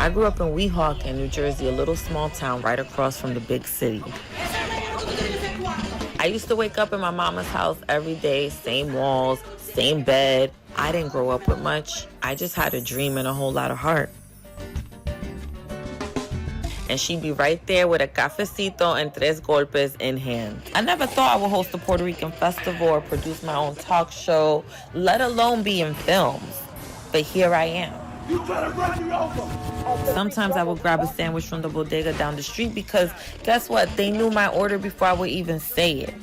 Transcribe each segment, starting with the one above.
I grew up in Weehawken, New Jersey, a little small town right across from the big city. I used to wake up in my mama's house every day, same walls, same bed. I didn't grow up with much. I just had a dream and a whole lot of heart. And she'd be right there with a cafecito and tres golpes in hand. I never thought I would host a Puerto Rican festival or produce my own talk show, let alone be in films. But here I am. You better run me over. Sometimes I would grab a sandwich from the bodega down the street because guess what? They knew my order before I would even say it.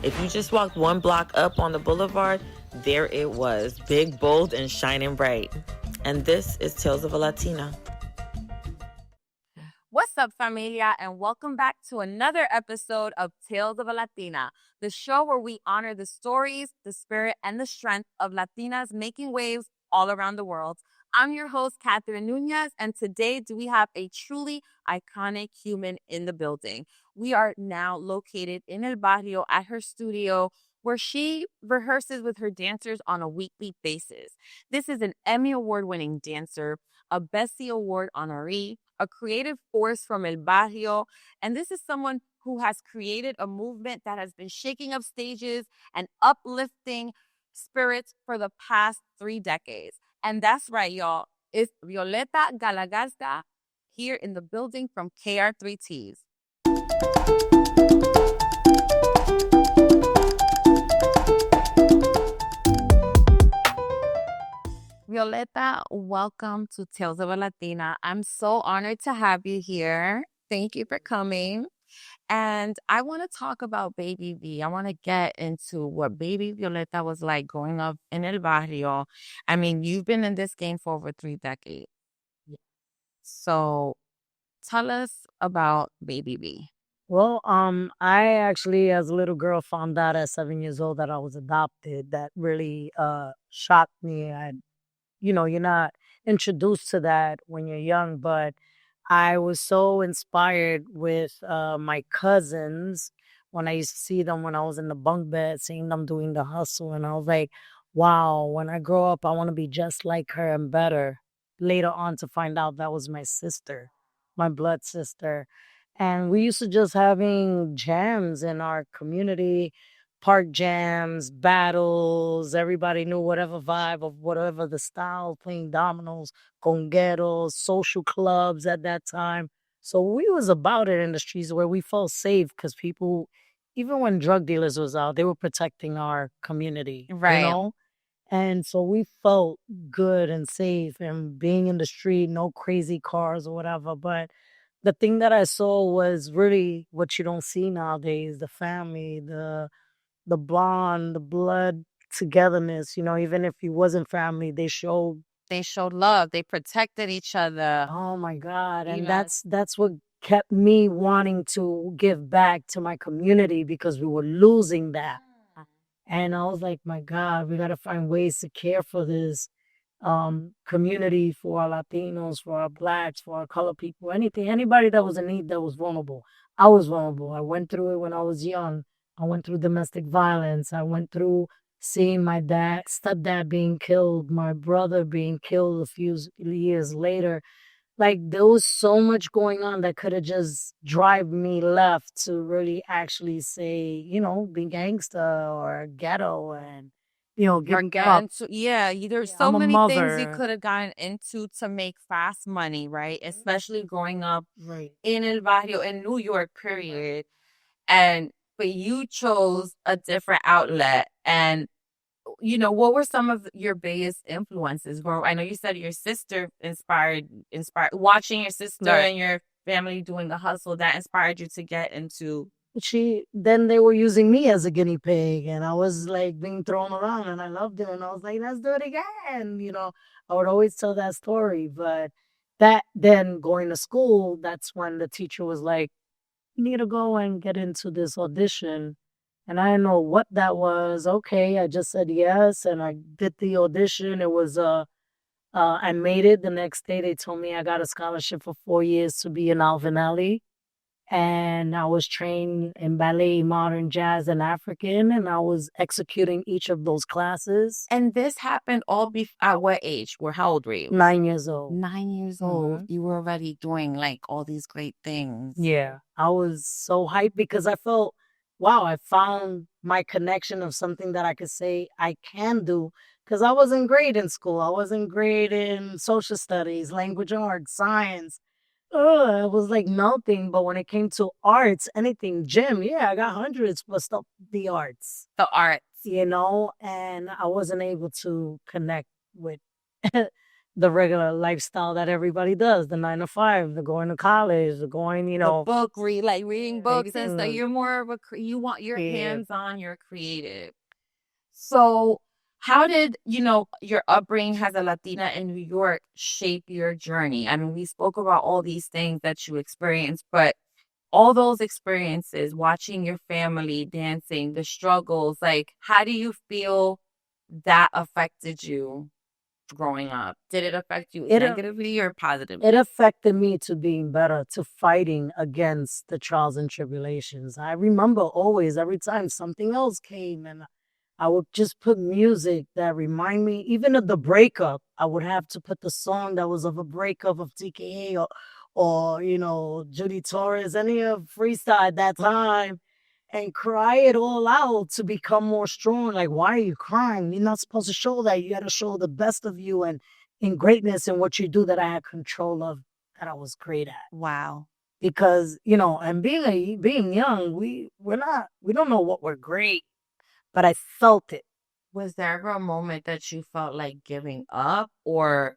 If you just walked one block up on the boulevard, there it was, big, bold, and shining bright. And this is Tales of a Latina. What's up, familia, and welcome back to another episode of Tales of a Latina, the show where we honor the stories, the spirit, and the strength of Latinas making waves all around the world. I'm your host, Katherine Nunez, and today we have a truly iconic human in the building. We are now located in El Barrio at her studio, where she rehearses with her dancers on a weekly basis. This is an Emmy Award-winning dancer, a Bessie Award honoree, a creative force from El Barrio, and this is someone who has created a movement that has been shaking up stages and uplifting spirits for the past 3 decades. And that's right, y'all. It's Violeta Galagarza here in the building from KR3Ts. Violeta, welcome to Tales of a Latina. I'm so honored to have you here. Thank you for coming. And I want to talk about Baby V. I want to get into what Baby Violeta was like growing up in El Barrio. I mean, you've been in this game for over 3 decades. So tell us about Baby V. Well, I actually, as a little girl, found out at 7 years old that I was adopted. That really shocked me. You're not introduced to that when you're young, but I was so inspired with my cousins when I used to see them when I was in the bunk bed, seeing them doing the hustle. And I was like, wow, when I grow up, I want to be just like her and better. Later on to find out that was my sister, my blood sister. And we used to just having jams in our community, park jams, battles. Everybody knew whatever vibe of whatever the style, playing dominoes, congueros, social clubs at that time. So we was about it in the streets where we felt safe because people, even when drug dealers was out, they were protecting our community, Right. And so we felt good and safe and being in the street, no crazy cars or whatever. But the thing that I saw was really what you don't see nowadays, the family, the bond, the blood togetherness. Even if you wasn't family, they showed. They showed love. They protected each other. Oh my God. And Yes. that's what kept me wanting to give back to my community because we were losing that. And I was like, my God, we gotta find ways to care for this community, for our Latinos, for our blacks, for our colored people, anything, anybody that was in need, that was vulnerable. I was vulnerable. I went through it when I was young. I went through domestic violence. I went through seeing my stepdad being killed, my brother being killed a few years later. Like there was so much going on that could have just drive me left to really actually say, be gangster or ghetto and, Or give get up. into, there's Yeah, so I'm a many things you mother. could have gotten into to make fast money, right? Especially growing up Right. in El Barrio, in New York, period. But you chose a different outlet. And, what were some of your biggest influences? I know you said your sister inspired, watching your sister Right. and your family doing the hustle, that inspired you to get into. Then they were using me as a guinea pig and I was like being thrown around and I loved it and I was like, let's do it again. I would always tell that story, but that then going to school, that's when the teacher was like, you need to go and get into this audition. And I didn't know what that was. Okay, I just said yes and I did the audition. It was I made it. The next day they told me I got a scholarship for 4 years to be in Alvin Alley. And I was trained in ballet, modern, jazz, and African, and I was executing each of those classes. And this happened all at what age? How old were you? 9 years old. 9 years old. You were already doing like all these great things. Yeah, I was so hyped because I felt, wow, I found my connection of something that I could say I can do. Because I wasn't great in school. I wasn't great in social studies, language arts, science. I was like melting. But when it came to arts, anything, gym, yeah, I got hundreds plus the arts. The arts. You know, and I wasn't able to connect with the regular lifestyle that everybody does, the 9 to 5, the going to college, the going, the reading books and stuff. You're more of you want your hands-on, you're creative. So how did, your upbringing as a Latina in New York shape your journey? I mean, we spoke about all these things that you experienced, but all those experiences, watching your family dancing, the struggles, like, how do you feel that affected you growing up? Did it affect you negatively or positively? It affected me to being better, to fighting against the trials and tribulations. I remember always, every time something else came, and I would just put music that remind me, even of the breakup. I would have to put the song that was of a breakup of TKA or Judy Torres, any of freestyle at that time, and cry it all out to become more strong. Like, why are you crying? You're not supposed to show that. You got to show the best of you and in greatness in what you do that I had control of, that I was great at. Wow. Because, and being young, we don't know what we're great, but I felt it. Was there ever a moment that you felt like giving up, and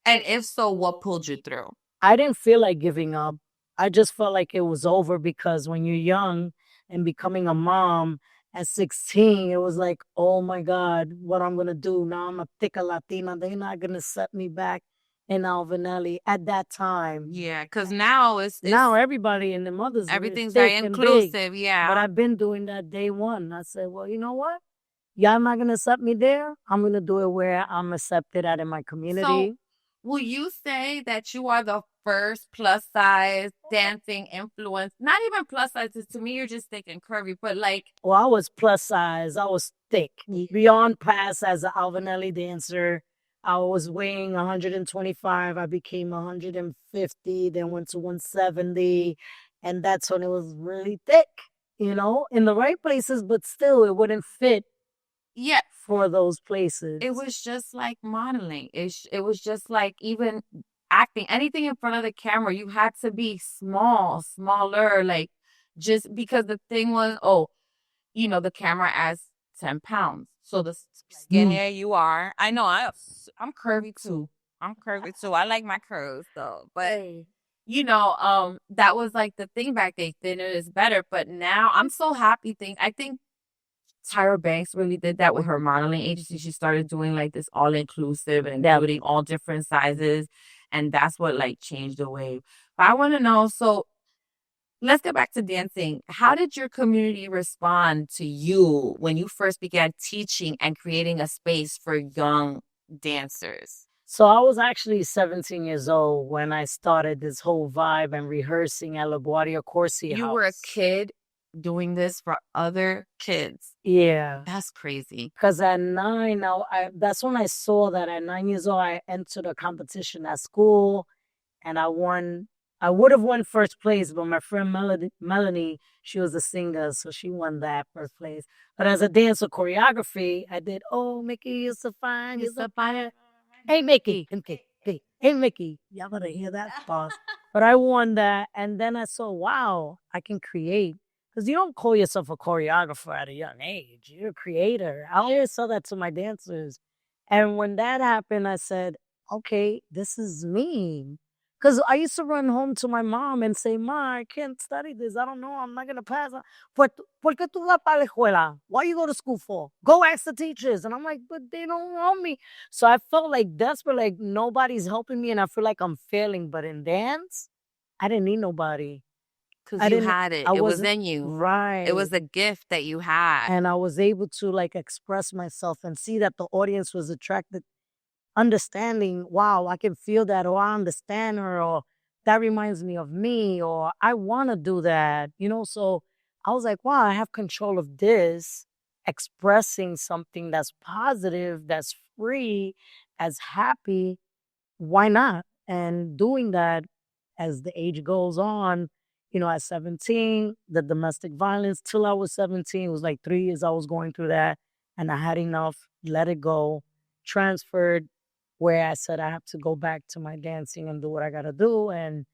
if so, what pulled you through? I didn't feel like giving up. I just felt like it was over, because when you're young and becoming a mom at 16, it was like, oh my God, what I'm going to do? Now I'm a thicker Latina. They're not going to set me back in Alvinelli at that time. Yeah, because now now everybody and the mothers, everything's very inclusive. Yeah. But I've been doing that day one. I said, well, you know what? Y'all not going to accept me there. I'm going to do it where I'm accepted at in my community. So, will you say that you are the first plus size dancing influence? Not even plus size. To me, you're just thick and curvy, but like. Well, I was plus size. I was thick. Beyond past as an Alvinelli dancer. I was weighing 125. I became 150, then went to 170. And that's when it was really thick, in the right places, but still it wouldn't fit. Yeah. For those places. It was just like modeling. It was just like even acting. Anything in front of the camera, you had to be smaller, like, just because the thing was, the camera adds 10 pounds. So the skinnier you are, I know I'm curvy too. I like my curves though. But that was like the thing back then. Thinner is better. But now I'm so happy. I think Tyra Banks really did that with her modeling agency. She started doing like this all-inclusive and including all different sizes. And that's what like changed the wave. But I want to know, so let's get back to dancing. How did your community respond to you when you first began teaching and creating a space for young dancers? So I was actually 17 years old when I started this whole vibe and rehearsing at LaGuardia Corsi House. You were a kid doing this for other kids. Yeah. That's crazy. Because at 9, that's when I saw that at 9 years old, I entered a competition at school and I won. I would have won first place, but my friend Melanie, she was a singer, so she won that first place. But as a dancer choreography, I did, oh, Mickey, you're so fine, you're so fine. Hey, Mickey. Hey, Mickey. Y'all better hear that part. But I won that, and then I saw, wow, I can create. Because you don't call yourself a choreographer at a young age. You're a creator. I always saw that to my dancers. And when that happened, I said, okay, this is me. Because I used to run home to my mom and say, Ma, I can't study this. I don't know. I'm not going to pass. ¿Por qué tú vas para la escuela? What you go to school for? Go ask the teachers. And I'm like, but they don't want me. So I felt like desperate, like nobody's helping me. And I feel like I'm failing. But in dance, I didn't need nobody. Because you had it. It was in you. Right. It was a gift that you had. And I was able to like express myself and see that the audience was attracted, understanding, wow, I can feel that, or I understand her, or that reminds me of me, or I want to do that, you know? So I was like, wow, I have control of this, expressing something that's positive, that's free, as happy. Why not? And doing that as the age goes on, you know, at 17, the domestic violence till I was 17, it was like 3 years I was going through that. And I had enough, let it go, transferred where I said I have to go back to my dancing and do what I got to do. And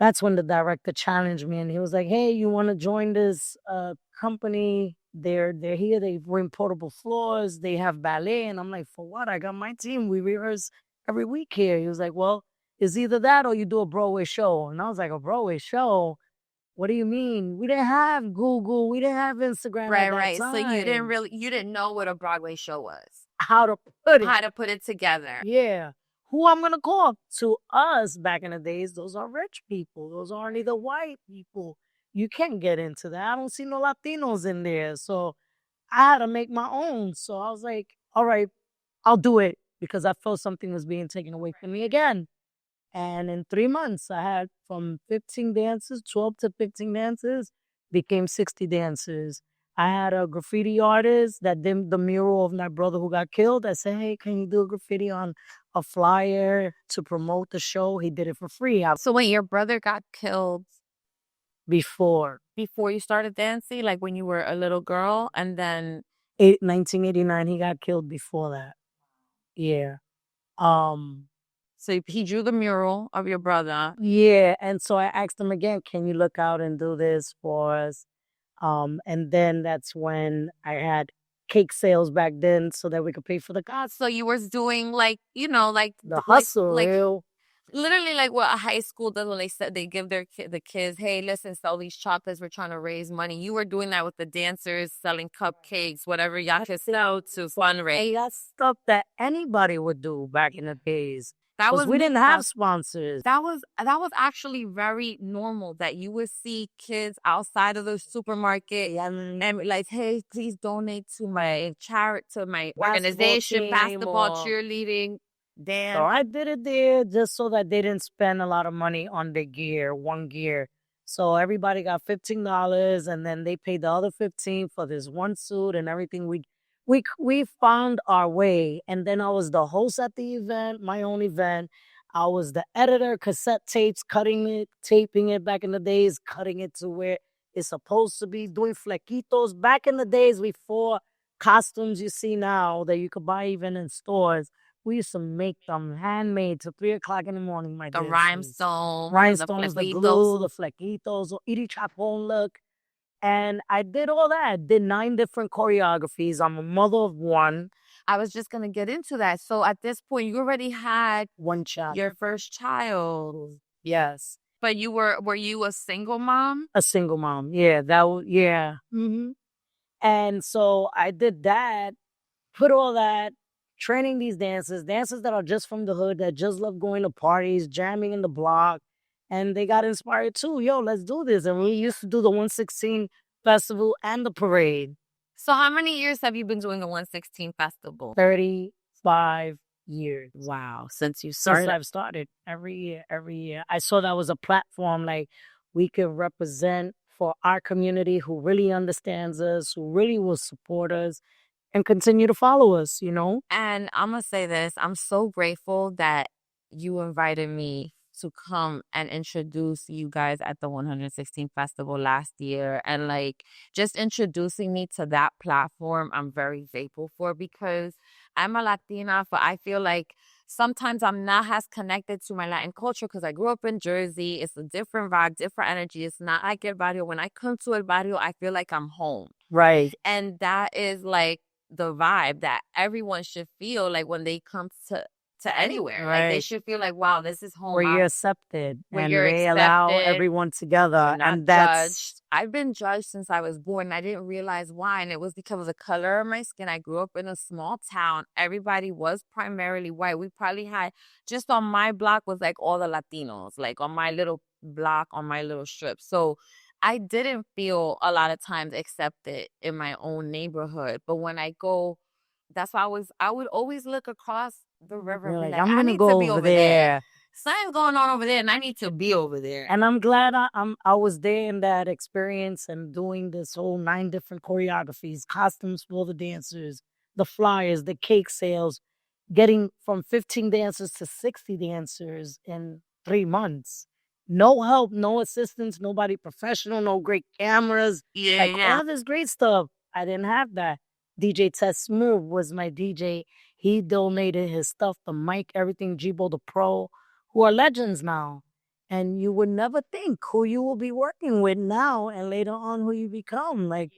that's when the director challenged me and he was like, hey, you want to join this company? They're here. They bring portable floors. They have ballet. And I'm like, for what? I got my team. We rehearse every week here. He was like, well, it's either that or you do a Broadway show. And I was like, a Broadway show? What do you mean? We didn't have Google. We didn't have Instagram at that time. So you didn't know what a Broadway show was. How to put it. How to put it together. Yeah. Who I'm going to call? To us back in the days, those are rich people. Those aren't either white people. You can't get into that. I don't see no Latinos in there. So I had to make my own. So I was like, all right, I'll do it because I felt something was being taken away from me again. And in 3 months, I had from 15 dances, 12 to 15 dances, became 60 dancers. I had a graffiti artist that did the mural of my brother who got killed. I said, hey, can you do a graffiti on a flyer to promote the show? He did it for free. So when your brother got killed Before you started dancing, like when you were a little girl, and then 1989, he got killed before that. Yeah. So he drew the mural of your brother. Yeah, and so I asked him again, can you look out and do this for us? And then that's when I had cake sales back then so that we could pay for the cost. So you was doing like, like The hustle, real. Literally like what a high school does when they said they give the kids, hey, listen, sell these chocolates. We're trying to raise money. You were doing that with the dancers, selling cupcakes, whatever y'all could sell to fundraise. Hey, that's stuff that anybody would do back in the days. That was we didn't have sponsors. That was actually very normal that you would see kids outside of the supermarket and like, hey, please donate to my charity, to my organization, basketball, cheerleading, dance. So I did it there just so that they didn't spend a lot of money on the gear, one gear. So everybody got $15 and then they paid the other 15 for this one suit and everything. We found our way. And then I was the host at the event, my own event. I was the editor, cassette tapes, cutting it, taping it back in the days, cutting it to where it's supposed to be, doing flequitos. Back in the days before costumes you see now that you could buy even in stores, we used to make them handmade till 3 o'clock in the morning. The rhinestones, the glue, the flequitos, or Iri Chapon look. And I did all that. Did 9 different choreographies. I'm a mother of 1. I was just going to get into that. So at this point, you already had 1 child. Your first child. Yes. But were you a single mom? A single mom. Yeah. Yeah. Mm-hmm. And so I did that, put all that, training these dancers that are just from the hood, that just love going to parties, jamming in the block. And they got inspired too. Yo, let's do this. And we used to do the 116 festival and the parade. So how many years have you been doing the 116 festival? 35 years. Wow. Since I've started every year. I saw that was a platform like we could represent for our community who really understands us, who really will support us and continue to follow us, you know? And I'm going to say this. I'm so grateful that you invited me to come and introduce you guys at the 116 festival last year, and like just introducing me to that platform. I'm very grateful for, because I'm a Latina, but I feel like sometimes I'm not as connected to my Latin culture because I grew up in Jersey. It's a different vibe, different energy. It's not like El Barrio. When I come to El Barrio, I feel like I'm home. Right. And that is like the vibe that everyone should feel like when they come to anywhere. Right. Like they should feel like, wow, this is home. Where you're accepted. Where and you're they accepted, allow everyone together. And that's judged. I've been judged since I was born. I didn't realize why. And it was because of the color of my skin. I grew up in a small town. Everybody was primarily white. We probably had, just on my block was like all the Latinos, like on my little block, on my little strip. So I didn't feel a lot of times accepted in my own neighborhood. But when I go, that's why I would always look across the river. You're like, like, I'm I going to need go to be over there. something's going on over there and I need to be over there. And I'm glad I was there in that experience and doing this whole 9 different choreographies, costumes for the dancers, the flyers, the cake sales, getting from 15 dancers to 60 dancers in 3 months. No help, no assistance, nobody professional, no great cameras. Like all this great stuff. I didn't have that. DJ Test Smooth was my DJ. He donated his stuff, the mic, everything, Jibo the Pro, who are legends now. And you would never think who you will be working with now and later on who you become. Like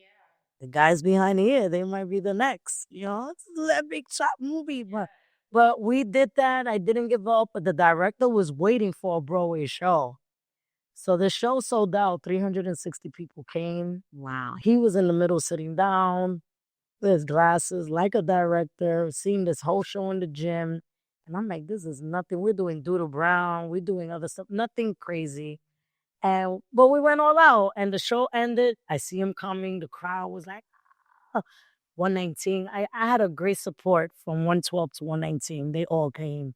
the guys behind here, they might be the next. You know, it's that big shot movie. But we did that. I didn't give up. But the director was waiting for a Broadway show. So the show sold out. 360 people came. Wow. He was in the middle sitting down with his glasses like a director, seeing this whole show in the gym. And I'm like, this is nothing. We're doing Doodle Brown. We're doing other stuff. Nothing crazy. But we went all out and the show ended. I see him coming. The crowd was like, ah. 119. I had a great support from 112 to 119. They all came.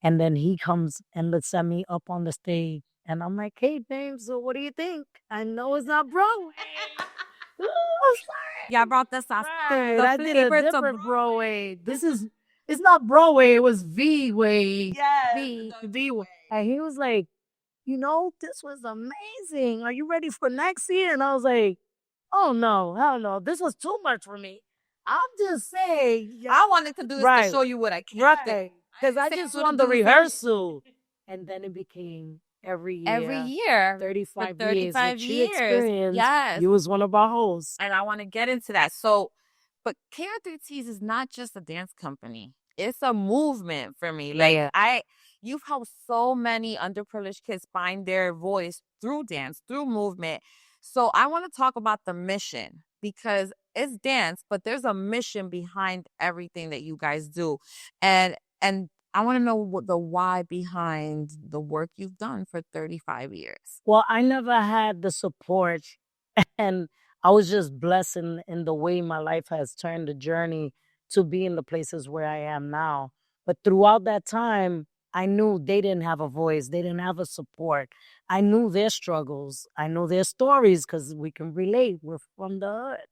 And then he comes and looks at me up on the stage. And I'm like, hey, James, so what do you think? I know it's not Broadway. Ooh, I'm sorry. Yeah, brought this out. Right, I did a different Broadway. It's not Broadway. It was V-Way. Yes. V-Way. And he was like, you know, this was amazing. Are you ready for next year? And I was like, oh, no, hell no. This was too much for me. I'm just saying. I wanted to do this to show you what I can. Right. Because I just wanted the rehearsal. And then it became every year. Every year. 35 For 35 years. Experience. Yes. You was one of our hosts. And I want to get into that. So, but KR3Ts is not just a dance company. It's a movement for me. Like you've helped so many underprivileged kids find their voice through dance, through movement. So I want to talk about the mission because it's dance, but there's a mission behind everything that you guys do. And I want to know what the why behind the work you've done for 35 years. Well, I never had the support and I was just blessed in the way my life has turned the journey to be in the places where I am now. But throughout that time, I knew they didn't have a voice. They didn't have a support. I knew their struggles. I knew their stories because we can relate. We're from the hood.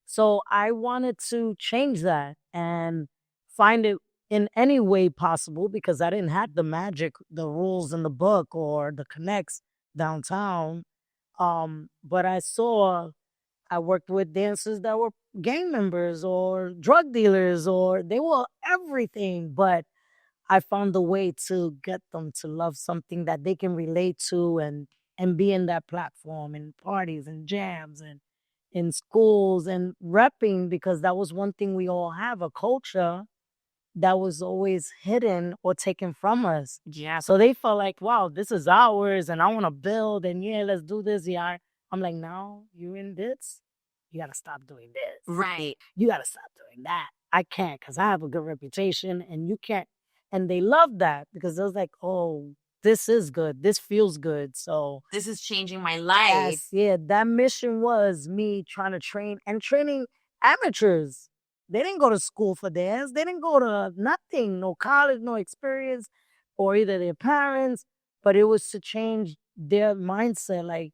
So I wanted to change that and find it in any way possible because I didn't have the magic, the rules in the book or the connects downtown. But I worked with dancers that were gang members or drug dealers or they were everything. But I found a way to get them to love something that they can relate to and be in that platform in parties and jams and in schools and repping because that was one thing we all have, a culture that was always hidden or taken from us. Yeah. So they felt like, wow, this is ours and I want to build and yeah, let's do this. Yeah. I'm like, no, you in this? You got to stop doing this. Right. You got to stop doing that. I can't because I have a good reputation and you can't. And they loved that because it was like, oh, this is good. This feels good. So this is changing my life. Yes, yeah, that mission was me trying to training amateurs. They didn't go to school for dance. They didn't go to nothing, no college, no experience, or either their parents. But it was to change their mindset. Like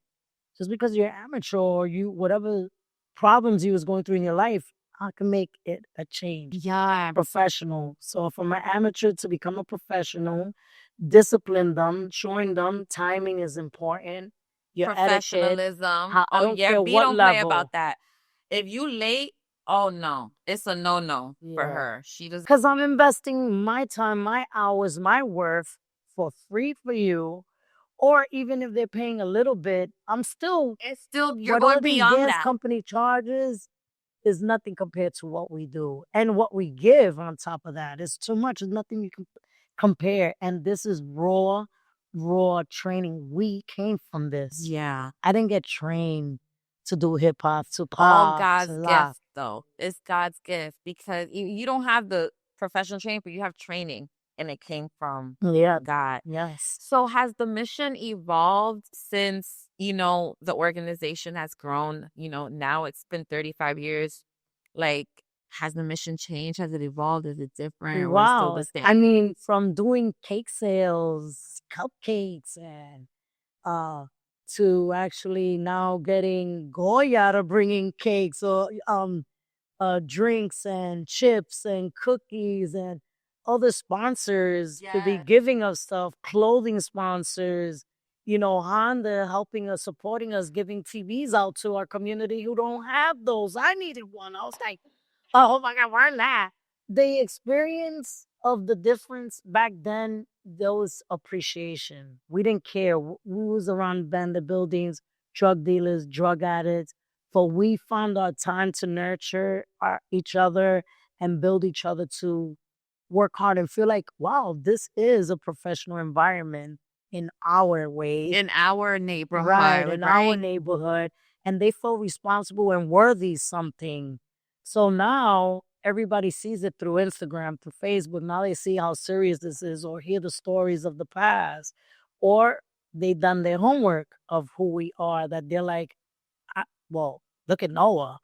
just because you're amateur or you whatever problems you was going through in your life, I can make it a change. Yeah. Professional. So from an amateur to become a professional, discipline them, showing them timing is important. Your Professionalism. I don't care we what don't level. play about that. If you late, oh no, it's a no for her. She does because I'm investing my time, my hours, my worth for free for you. Or even if they're paying a little bit, it's still you're going beyond dance that. Company charges is nothing compared to what we do and what we give on top of that. It's too much. There's nothing you can compare. And this is raw training. We came from this. Yeah. I didn't get trained to do hip hop, to pop. All God's gift, though. It's God's gift because you don't have the professional training, but you have training. And it came from God. Yes. So has the mission evolved since, the organization has grown? Now it's been 35 years. Like, has the mission changed? Has it evolved? Is it different? Wow. I mean, from doing cake sales, cupcakes and to actually now getting Goya to bringing cakes or drinks and chips and cookies and other sponsors to be Yes. giving us stuff, clothing sponsors, Honda helping us, supporting us, giving TVs out to our community who don't have those. I needed one. I was like, oh my God, why not? The experience of the difference back then, there was appreciation. We didn't care. We was around bandit buildings, drug dealers, drug addicts, but we found our time to nurture each other and build each other to work hard and feel like, wow, this is a professional environment in our way. In our Right, neighborhood, in our right? neighborhood. And they feel responsible and worthy something. So now everybody sees it through Instagram, through Facebook. Now they see how serious this is or hear the stories of the past. Or they done their homework of who we are, that they're like, well, look at Noah.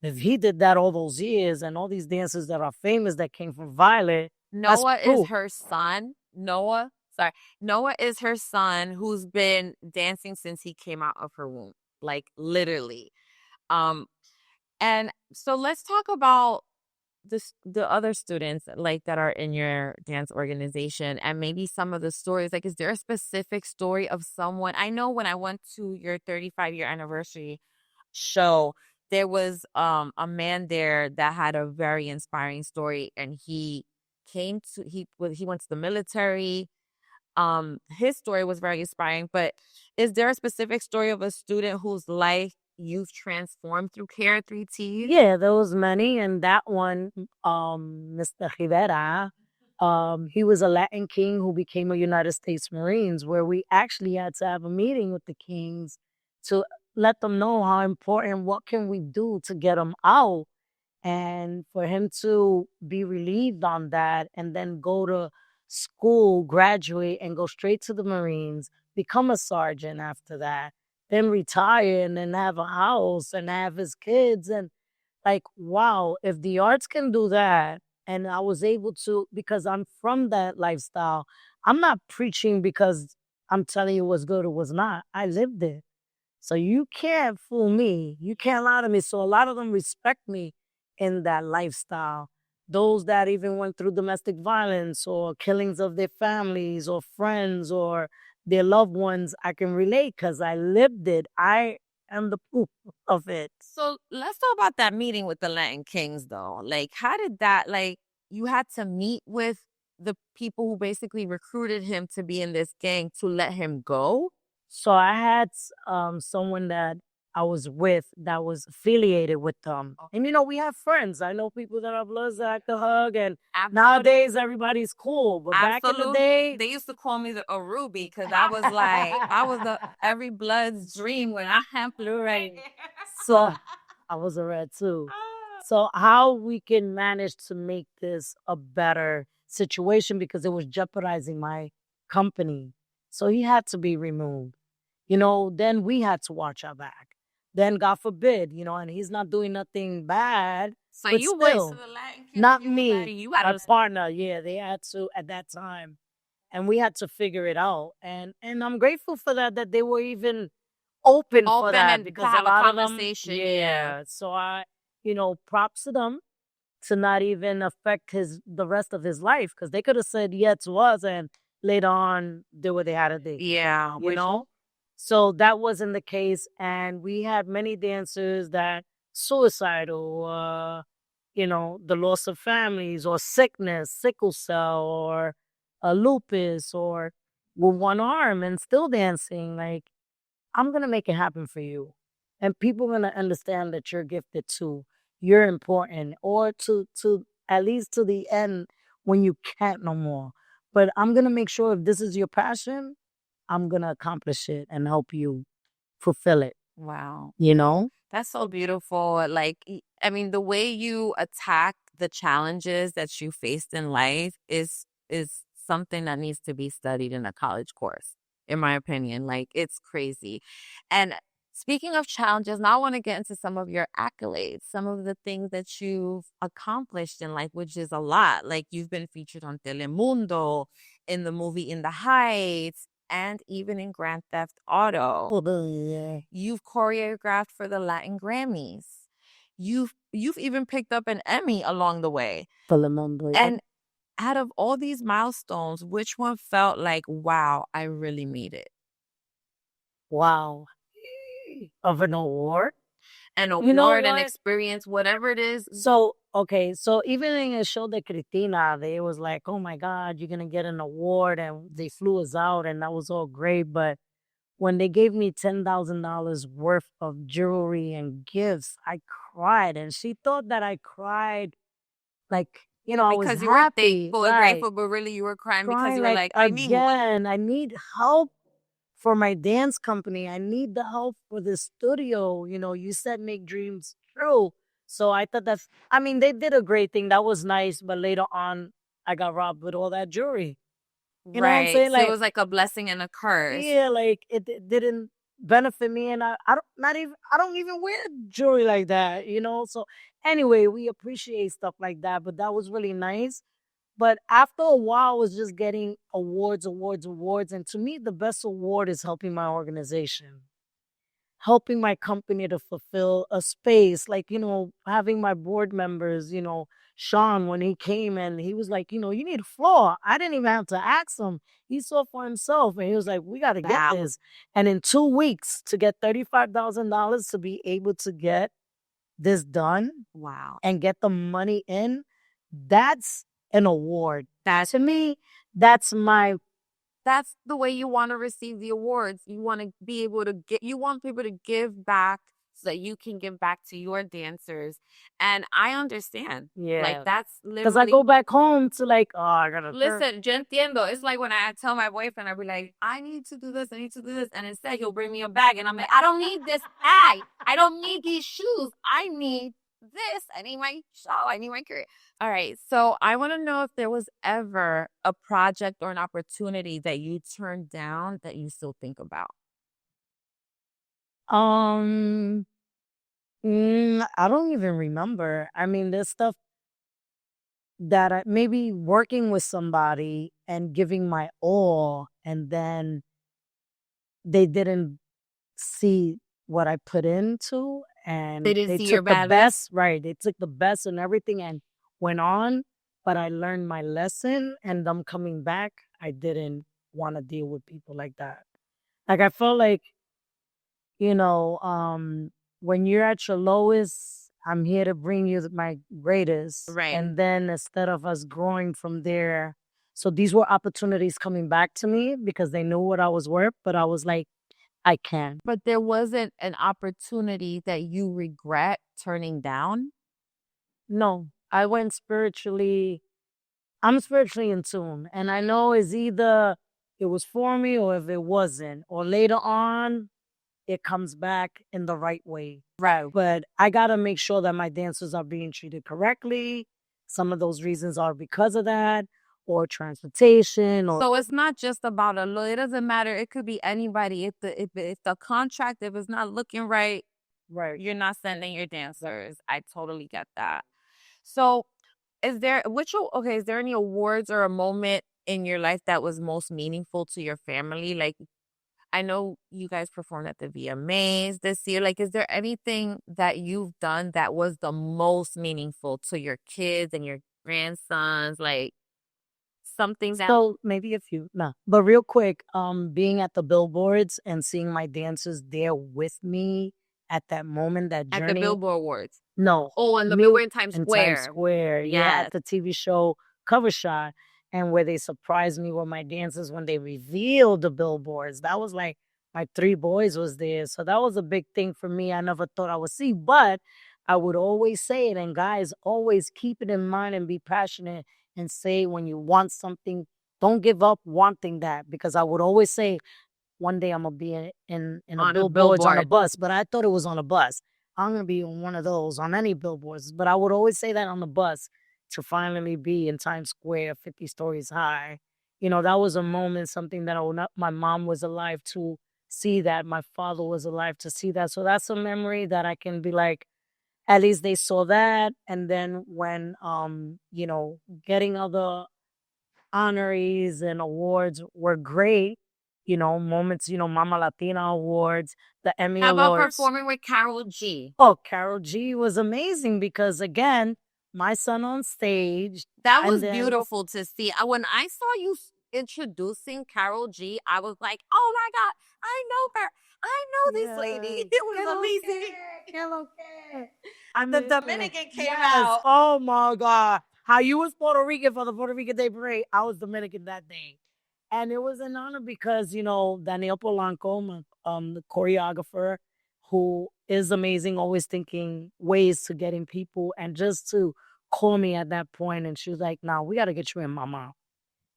If he did that all those years and all these dancers that are famous that came from Violet, that's Noah is proof. her son. Noah is her son who's been dancing since he came out of her womb, like literally. And so let's talk about the other students like that are in your dance organization and maybe some of the stories. Like, is there a specific story of someone? I know when I went to your 35-year anniversary show, there was a man there that had a very inspiring story, and he went to the military. His story was very inspiring, but is there a specific story of a student whose life you've transformed through Care 3Ts? Yeah, there was many, and that one, Mr. Rivera, he was a Latin king who became a United States Marines, where we actually had to have a meeting with the kings to let them know how important, what can we do to get them out, and for him to be relieved on that and then go to school, graduate, and go straight to the Marines, become a sergeant after that, then retire and then have a house and have his kids. And like, wow, if the arts can do that, and I was able to, because I'm from that lifestyle, I'm not preaching because I'm telling you what's good or what's not. I lived it. So you can't fool me. You can't lie to me. So a lot of them respect me in that lifestyle. Those that even went through domestic violence or killings of their families or friends or their loved ones, I can relate because I lived it. I am the proof of it. So let's talk about that meeting with the Latin Kings, though. Like, how did that, like, you had to meet with the people who basically recruited him to be in this gang to let him go? So I had someone that I was with that was affiliated with them. And we have friends. I know people that are bloods that I could hug, and nowadays everybody's cool. But back in the day, They used to call me a Ruby because I was like, I was every blood's dream when I had blue right. so I was a red too. So how we can manage to make this a better situation, because it was jeopardizing my company. So he had to be removed. Then we had to watch our back. Then God forbid, and he's not doing nothing bad. So but you still, went to the Latin Kings. not you me, got it, you got my to partner. Yeah, they had to at that time, and we had to figure it out. And I'm grateful for that they were even open for that, and because have a lot a of them, conversation. yeah. So props to them to not even affect the rest of his life, because they could have said yeah to us and later on do what they had to do. Yeah, So that wasn't the case, and we had many dancers that suicidal, the loss of families or sickness, sickle cell or lupus, or with one arm and still dancing. Like, I'm gonna make it happen for you, and people gonna understand that you're gifted too. You're important, or to at least to the end when you can't no more. But I'm gonna make sure, if this is your passion, I'm gonna accomplish it and help you fulfill it. wow. That's so beautiful. Like, I mean, the way you attack the challenges that you faced in life is something that needs to be studied in a college course, in my opinion. Like, it's crazy. And speaking of challenges, now I want to get into some of your accolades, some of the things that you've accomplished in life, which is a lot. Like, you've been featured on Telemundo, in the movie In the Heights. and even in Grand Theft Auto. Yeah. You've choreographed for the Latin Grammys. You've even picked up an Emmy along the way. And out of all these milestones, which one felt like, wow, I really made it? Wow. Of an award? An You know award, an what? experience, whatever it is. So, okay, so even in a show de Cristina, they was like, oh my God, you're gonna get an award, and they flew us out, and that was all great. But when they gave me $10,000 worth of jewelry and gifts, I cried, and she thought that I cried like, I was Because you were happy, thankful and right? grateful, but really you were crying because Crying you were like, I need more. again, I need help for my dance company. I need the help for the studio. You said make dreams true. So I thought they did a great thing. That was nice. But later on, I got robbed with all that jewelry. You know what I'm saying? So it was like a blessing and a curse. Yeah, like it didn't benefit me, and I don't even wear jewelry like that. So anyway, we appreciate stuff like that, but that was really nice. But after a while, I was just getting awards, awards, awards. And to me, the best award is helping my organization, helping my company to fulfill a space. Like, having my board members, Sean, when he came and he was like, you need a floor. I didn't even have to ask him. He saw for himself and he was like, we got to get this. And in 2 weeks to get $35,000 to be able to get this done. Wow. And get the money in, that's an award. To me, that's the way you want to receive the awards. You want to be able to you want people to give back so that you can give back to your dancers. And I understand. Yeah. Like that's literally. Because I go back home to like, I gotta. Listen, yo entiendo. It's like when I tell my boyfriend, I'll be like, I need to do this, I need to do this. And instead he'll bring me a bag and I'm like, I don't need this bag. I don't need these shoes. I need this. I need my show. I need my career. All right. So I want to know if there was ever a project or an opportunity that you turned down that you still think about. I don't even remember. I mean, there's stuff that maybe working with somebody and giving my all, and then they didn't see what I put into, and They didn't see took your the best, right? They took the best and everything and went on, but I learned my lesson, and them coming back, I didn't want to deal with people like that. Like I felt like, when you're at your lowest, I'm here to bring you my greatest. Right. And then instead of us growing from there, so these were opportunities coming back to me because they knew what I was worth, but I was like, I can't. But there wasn't an opportunity that you regret turning down? No, I went spiritually. I'm spiritually in tune. And I know it's either it was for me or if it wasn't. Or later on, it comes back in the right way. Right. But I got to make sure that my dancers are being treated correctly. Some of those reasons are because of that, or transportation. So it's not just about it doesn't matter. It could be anybody. If the contract, if it's not looking right, you're not sending your dancers. I totally get that. So is there any awards or a moment in your life that was most meaningful to your family? Like, I know you guys performed at the VMAs this year. Like, is there anything that you've done that was the most meaningful to your kids and your grandsons? Like, something that... So maybe a few, no. But real quick, being at the billboards and seeing my dancers there with me at that moment, that journey. At the Billboard Awards? No. Oh, and the Billboard in Times in Square. Times Square. Yeah, at the TV show cover shot. And where they surprised me with my dancers when they revealed the billboards. That was like, my 3 boys was there. So that was a big thing for me. I never thought I would see, but I would always say it. And guys, always keep it in mind and be passionate and say when you want something, don't give up wanting that. Because I would always say, one day I'm going to be in a billboards on a bus. But I thought it was on a bus. I'm going to be on one of those, on any billboards. But I would always say that on the bus to finally be in Times Square, 50 stories high. That was a moment, something that my mom was alive to see that. My father was alive to see that. So that's a memory that I can be like, at least they saw that. And then when, getting other honorees and awards were great, moments, Mama Latina Awards, the Emmy How about Awards. performing with Carol G? Oh, Carol G was amazing because, again, my son on stage. That and was then- beautiful to see. When I saw you introducing Carol G, I was like, oh my God, I know her. I know this lady. It was amazing. The Dominican came out. Oh my God. How you was Puerto Rican for the Puerto Rican Day Parade. I was Dominican that day. And it was an honor because, Daniel Polanco, the choreographer, who is amazing, always thinking ways to getting people and just to call me at that point. And she was like, nah, we got to get you in, mama.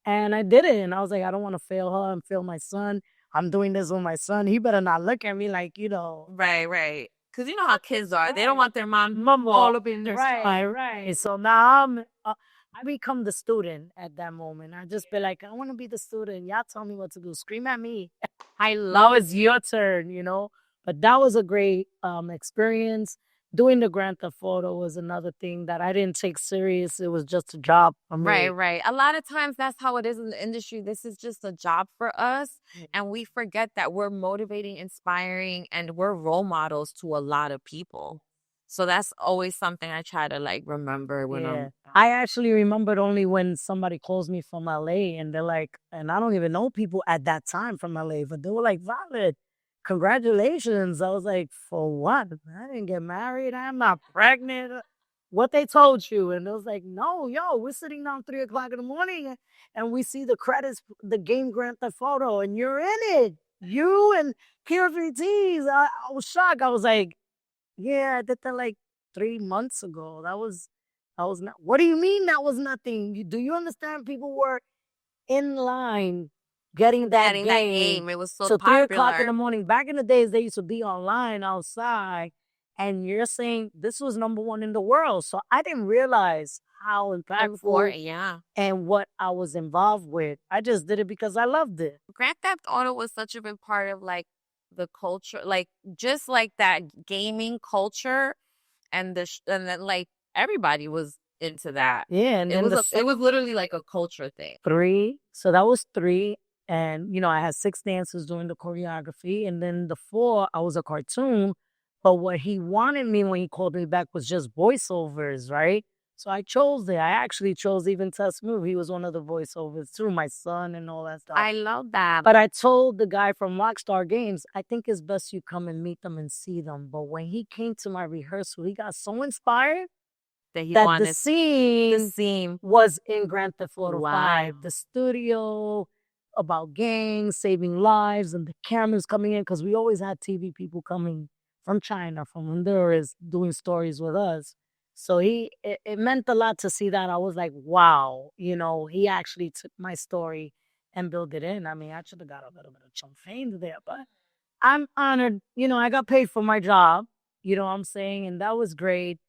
And I did it. And I was like, I don't want to fail her and fail my son. I'm doing this with my son. He better not look at me like, Right. Because you know how kids are. They don't want their mom all up in their Right. So now I become the student at that moment. I just be like, I want to be the student. Y'all tell me what to do. Scream at me. I Now love it's your turn, But that was a great experience. Doing the Grand Theft Auto was another thing that I didn't take serious. It was just a job for me. Right. A lot of times that's how it is in the industry. This is just a job for us. And we forget that we're motivating, inspiring, and we're role models to a lot of people. So that's always something I try to remember when I actually remembered only when somebody calls me from LA and they're like, and I don't even know people at that time from LA, but they were like, Violet, congratulations. I was like, for what? I didn't get married. I'm not pregnant. What they told you? And it was like, no, we're sitting down 3 o'clock in the morning and we see the credits, the game Grand Theft Auto, and you're in it. You and Pure 3Ts. I was shocked. I was like, yeah, I did that 3 months ago. That was not. What do you mean that was nothing? Do you understand? People were in line getting that game. It was so So popular. 3 o'clock in the morning. Back in the days, they used to be online outside, and you're saying this was number 1 in the world. So I didn't realize how impactful and what I was involved with. I just did it because I loved it. Grand Theft Auto was such a big part of the culture, just that gaming culture, and then everybody was into that. Yeah, and it was literally like a culture thing. 3. So that was 3, and I had 6 dancers doing the choreography, and then the 4, I was a cartoon. But what he wanted me when he called me back was just voiceovers, right? So I chose it. I actually chose even Tess Move. He was one of the voiceovers too, my son and all that stuff. I love that. But I told the guy from Rockstar Games, I think it's best you come and meet them and see them. But when he came to my rehearsal, he got so inspired that the scene was in Grand Theft Auto 5. The studio, about gangs, saving lives, and the cameras coming in, because we always had TV people coming from China, from Honduras, doing stories with us. So it meant a lot to see that. I was like, wow, he actually took my story and built it in. I mean, I should have got a little bit of champagne there, but I'm honored. I got paid for my job, you know what I'm saying? And that was great.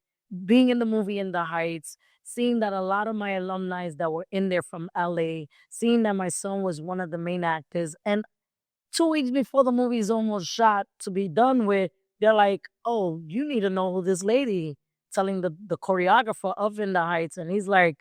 Being in the movie In the Heights, seeing that a lot of my alumni that were in there from LA, seeing that my son was one of the main actors. And 2 weeks before the movie is almost shot to be done with, they're like, oh, you need to know who this lady, telling the choreographer of In the Heights. And he's like,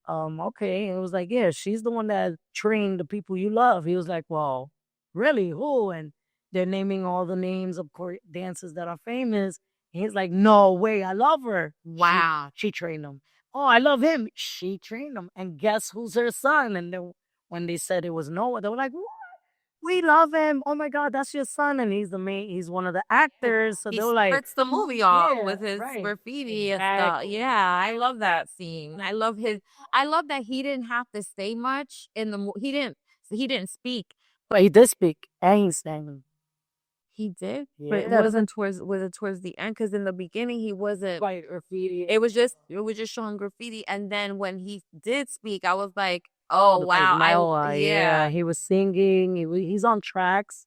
okay. And it was like, yeah, she's the one that trained the people you love. He was like, well, really, who? And they're naming all the names of dancers that are famous. And he's like, no way, I love her. Wow. She trained him. Oh, I love him. She trained him. And guess who's her son? And when they said it was Noah, they were like, what? We love him. Oh my God, that's your son. And he's one of the actors. So they were like, starts the movie off with his graffiti and stuff. Yeah, I love that scene. I love that he didn't have to say much in the movie. He didn't speak. But he did speak. And he sang. He did? Yeah. But it wasn't towards the end, because in the beginning he wasn't like graffiti. It was just showing graffiti. And then when he did speak, I was like, oh wow. Yeah, he was singing. He's on tracks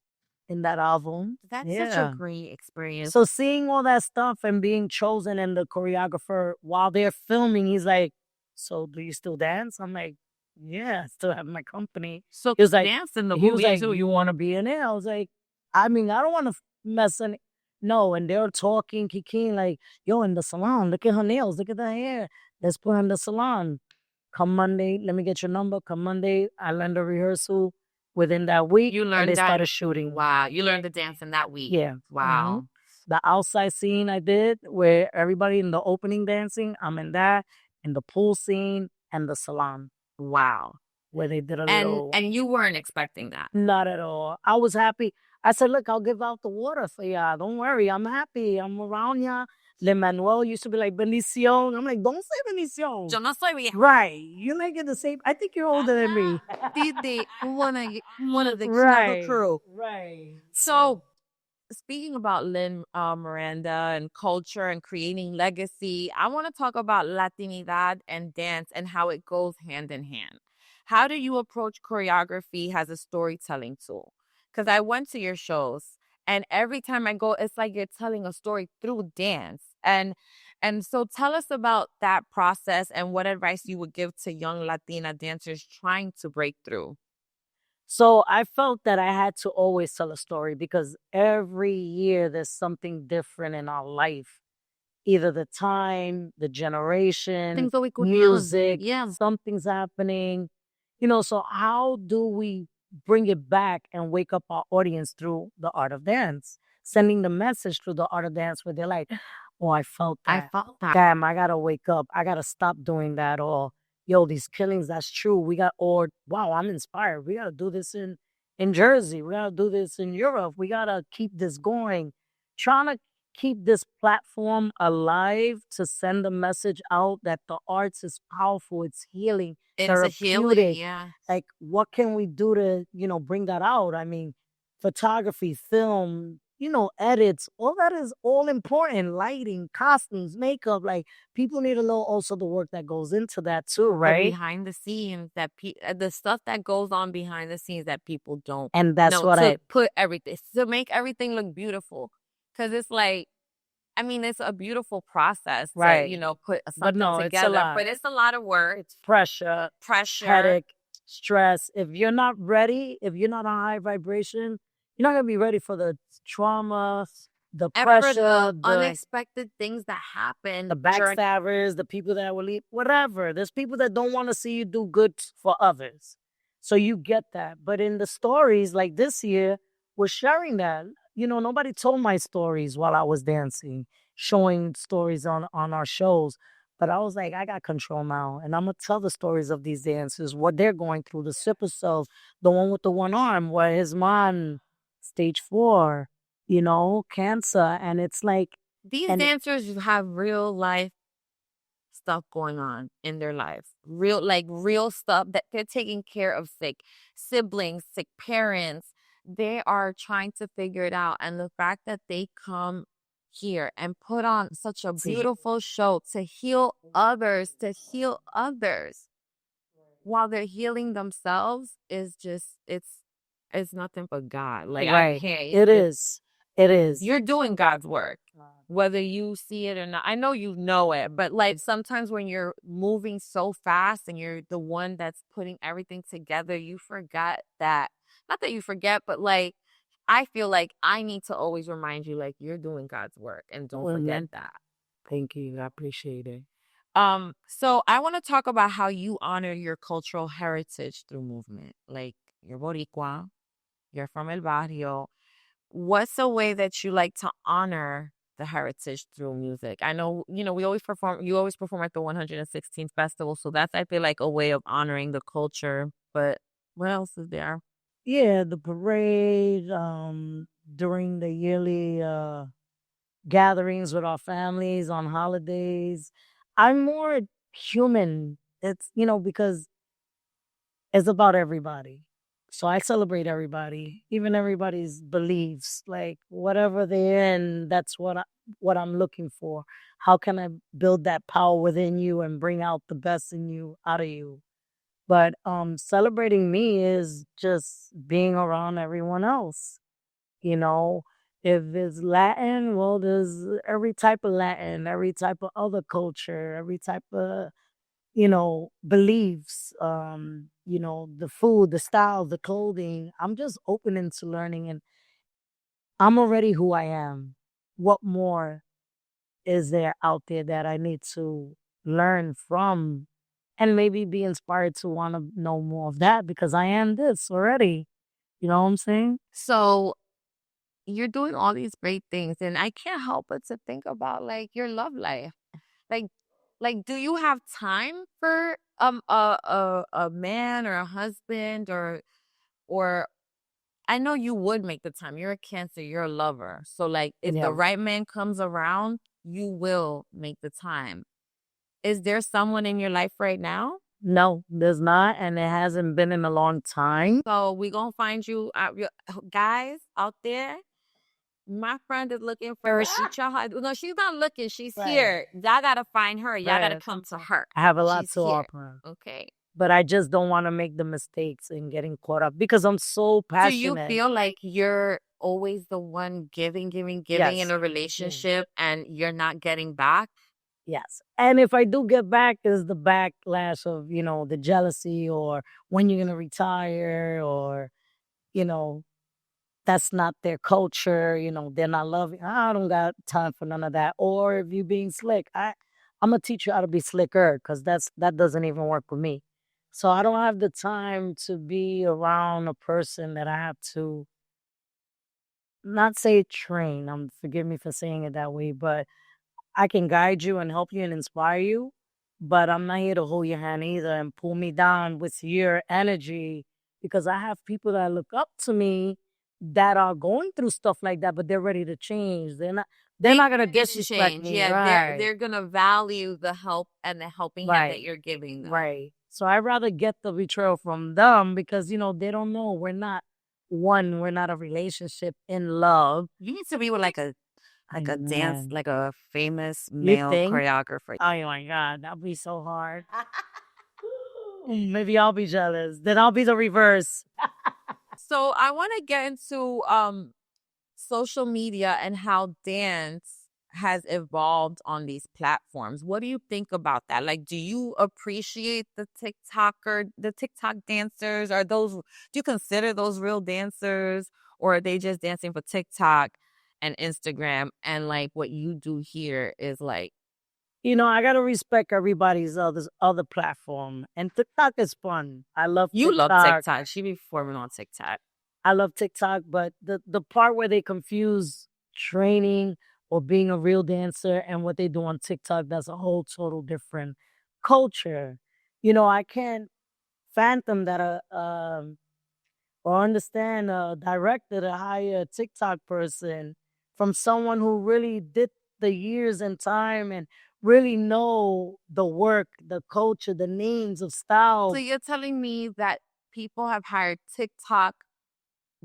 in that album. That's such a great experience. So seeing all that stuff and being chosen, and the choreographer, while they're filming, he's like, so do you still dance? I'm like, yeah, I still have my company. So he was like, dance in the movie. He was like, you want to be in it? I was like, I mean, I don't want to mess in it. No, and they're talking, kikiing, like, yo, in the salon, look at her nails, look at her hair. Let's put her in the salon. Come Monday, let me get your number. Come Monday, I lend a rehearsal. within that week. You And learned they that. started shooting. Wow. You learned the dance in that week. Yeah. Wow. The outside scene I did where everybody in the opening dancing, I'm in that, in the pool scene and the salon Wow. where they did a And little. you weren't expecting that. Not at all. I was happy. I said, look, I'll give out the water for y'all. Don't worry. I'm happy. I'm around y'all. Le Manuel used to be like, bendición. I'm like, don't say bendición. Yo no soy vieja. Right. You're like in the same. I think you're older than me. One of the Right. crew. Right. So, speaking about Lynn Miranda and culture and creating legacy, I want to talk about Latinidad and dance and how it goes hand in hand. How do you approach choreography as a storytelling tool? Because I went to your shows, and every time I go, it's like you're telling a story through dance. And so tell us about that process and what advice you would give to young Latina dancers trying to break through. So I felt that I had to always tell a story because every year there's something different in our life. Either the time, the generation, Things always go down. music, Yeah. something's happening. So how do we bring it back and wake up our audience through the art of dance? Sending the message through the art of dance where they're like, oh, I felt that. Damn, I got to wake up. I got to stop doing that. Or, yo, these killings, that's true. Or, wow, I'm inspired. We got to do this in Jersey. We got to do this in Europe. We got to keep this going. Trying to keep this platform alive to send a message out that the arts is powerful. It's healing. It's a healing, therapeutic. yeah. Like, what can we do to, bring that out? I mean, photography, film, edits, all that is all important. Lighting, costumes, makeup. Like, people need to know also the work that goes into that too, The right? behind the scenes that the stuff that goes on behind the scenes that people don't And that's know what to put everything to make everything look beautiful. Because it's like, I mean, it's a beautiful process Right. to, put But something no, it's a together. lot. But it's a lot of work. It's pressure, headache, stress. If you're not ready, if you're not on high vibration, you're not gonna be ready for the trauma, the And pressure, for the the unexpected things that happen. the backstabbers, the people that will leave, whatever. There's people that don't want to see you do good for others. So you get that. But in the stories, like this year, we're sharing that. Nobody told my stories while I was dancing, showing stories on our shows. But I was like, I got control now. And I'm going to tell the stories of these dancers, what they're going through. The Sipper Cells, the one with the one arm, where his mom, stage 4, cancer. And it's like, These dancers have real life stuff going on in their life. Real stuff that they're taking care of sick siblings, sick parents. They are trying to figure it out. And the fact that they come here and put on such a beautiful show to heal others, while they're healing themselves is just, it's nothing but God. Like, right. I can't. It is. You're doing God's work, whether you see it or not. I know you know it, but like sometimes when you're moving so fast and you're the one that's putting everything together, you forget that. Not that you forget, but like I feel like I need to always remind you, like, you're doing God's work and don't forget that. Thank you. I appreciate it. So I want to talk about how you honor your cultural heritage through movement. Like, you're Boricua, you're from El Barrio. What's a way that you like to honor the heritage through music? I know, you always perform at the 116th festival. So that's, I feel like, a way of honoring the culture. But what else is there? Yeah, the parade, during the yearly gatherings with our families on holidays. I'm more human. It's, because it's about everybody. So I celebrate everybody, even everybody's beliefs, like whatever they're in, that's what I'm looking for. How can I build that power within you and bring out the best in you, out of you? But celebrating me is just being around everyone else. If it's Latin, well, there's every type of Latin, every type of other culture, every type of, beliefs, the food, the style, the clothing. I'm just open into learning, and I'm already who I am. What more is there out there that I need to learn from and maybe be inspired to want to know more of that because I am this already. You know what I'm saying? So you're doing all these great things, and I can't help but to think about like your love life. Like, do you have time for a man or a husband or I know you would make the time. You're a Cancer, you're a lover. So like if Yeah. the right man comes around, you will make the time. Is there someone in your life right now? No, there's not, and it hasn't been in a long time. So we gonna find you guys out there. My friend is looking for her. No, she's not looking. She's Right. here. Y'all gotta find her. Y'all gotta Right. come to her. I have a lot She's to here. offer, Okay. but I just don't want to make the mistakes and getting caught up because I'm so Do you passionate. feel like you're always the one giving in Yes. a relationship and you're not getting back? Yes. And if I do get back, is the backlash of, the jealousy or when you're going to retire or, you know, that's not their culture. They're not loving. I don't got time for none of that. Or if you being slick, I'm going to teach you how to be slicker because that doesn't even work with me. So I don't have the time to be around a person that I have to not say train. Forgive me for saying it that way, but I can guide you and help you and inspire you, but I'm not here to hold your hand either and pull me down with your energy because I have people that look up to me that are going through stuff like that, but they're ready to change. They're not gonna disrespect me. Yeah, Right. they're gonna value the help and the helping hand that Right. you're giving them. Right. So I'd rather get the betrayal from them because they don't know we're not one, we're not a relationship in love. You need to be with like a dance, Man. like a famous You male think? choreographer. Oh my God, that'd be so hard. Maybe I'll be jealous. Then I'll be the reverse. So I want to get into social media and how dance has evolved on these platforms. What do you think about that? Like, do you appreciate the TikTok dancers? Do you consider those real dancers, or are they just dancing for TikTok and Instagram? And like what you do here is like, I gotta respect everybody's other platform. And TikTok is fun. I love you TikTok. love TikTok. She be performing on TikTok. I love TikTok, but the part where they confuse training or being a real dancer and what they do on TikTok, that's a whole total different culture. I can't fathom that or understand a director to hire a TikTok person from someone who really did the years and time and really know the work, the culture, the names of styles. So you're telling me that people have hired TikTok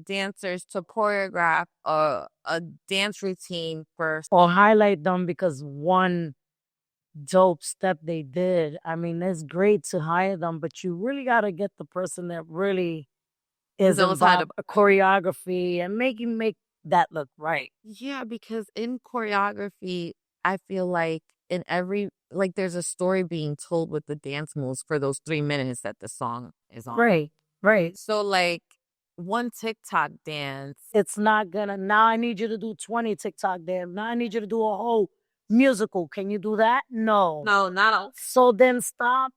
dancers to choreograph a dance routine for Or highlight them because one dope step they did. I mean, it's great to hire them, but you really got to get the person that really is knows how to- involved choreography and make that look right. Yeah, because in choreography, I feel like in every like there's a story being told with the dance moves for those 3 minutes that the song is on. Right, right. So like one TikTok dance, It's not gonna, now I need you to do 20 TikTok dance. Now I need you to do a whole musical. Can you do that? No. not all. So then stop,